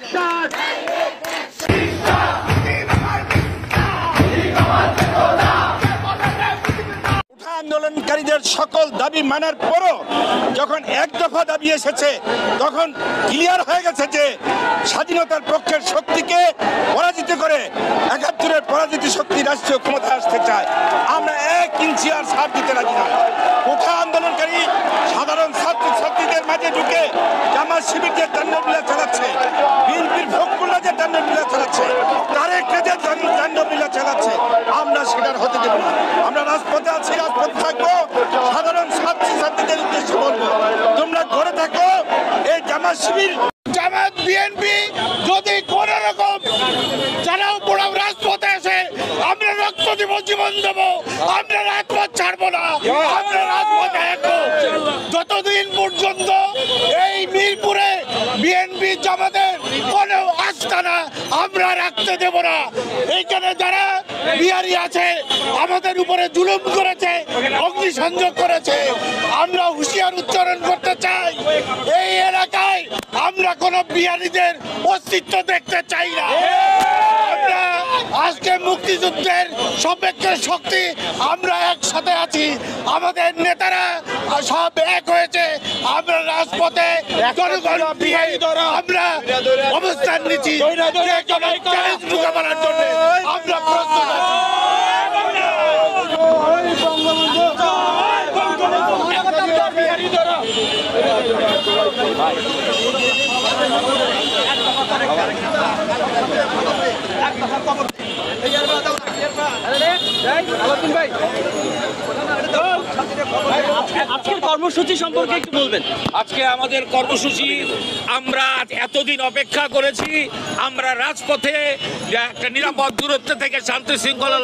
Action. আন্দোলনকারীদের সকল দাবি মানার পরও যখন এক দফা দাবি এসেছে তখন ক্লিয়ার হয়ে গেছে যে স্বাধীনতার পক্ষের শক্তিকে পরাজিত করে ৭১-এর পরাজিত শক্তি রাষ্ট্রীয় ক্ষমতায় আসতে চায়। আমরা ১ ইঞ্চি আর ছাড় দিতে রাজি না। কোঠা আন্দোলনকারী সাধারণ ছাত্রছাত্রীদের মাঝে ঢুকে জামাত শিবির যে তাণ্ডবলীলা চালাচ্ছে, বিএনপির ভোগপুল্লা যে তাণ্ডবলীলা চালাচ্ছে, তারেক যে তাণ্ডবলীলা চালাচ্ছে, আমরা সেটার হতে দেব না। আমরা রাজপথে আছি, রাজপথে থাকবো। সাধারণ ছাত্রছাত্রীদের উদ্দেশ্যে বলবো, তোমরা ঘরে থাকো। এই জামাত শিবির, জামাত, বিএনপি যদি কোন রকম চালাও পোড়াও রাজপথে এসে আমরা রক্ত দিব, জীবন দেব, আমরা রাজপথ ছাড়বো না। আমরা রাজপথে থাকবো যতদিন পর্যন্ত এই মিরপুরে বিএনপি জামাতের কোনো আস্তানা আমরা রাখতে দেব না। এইখানে যারা বিহারি আছে, আমাদের উপরে জুলুম করেছে, অগ্নিসংযোগ করেছে, আমরা হুঁশিয়ার উচ্চারণ করতে চাই, এই এলাকায় আমরা কোন বিহারীদের অস্তিত্ব দেখতে চাই না। আমরা আজকে মুক্তিযুদ্ধের সপক্ষে শক্তি, আমরা একসাথে আছি, আমাদের নেতারা সব এক হয়েছে। আমরা রাজপথে জনগণ বিহারী আমরা অবস্থান নিচ্ছি, চ্যালেঞ্জ মোকাবেলার জন্য আমরা প্রস্তুত আছি। আজকের কর্মসূচি সম্পর্কে একটু বলবেন। আজকে আমাদের কর্মসূচি, আমরা এতদিন অপেক্ষা করেছি, আমরা রাজপথে একটা নিরাপদ দূরত্ব থেকে শান্তি শৃঙ্খলা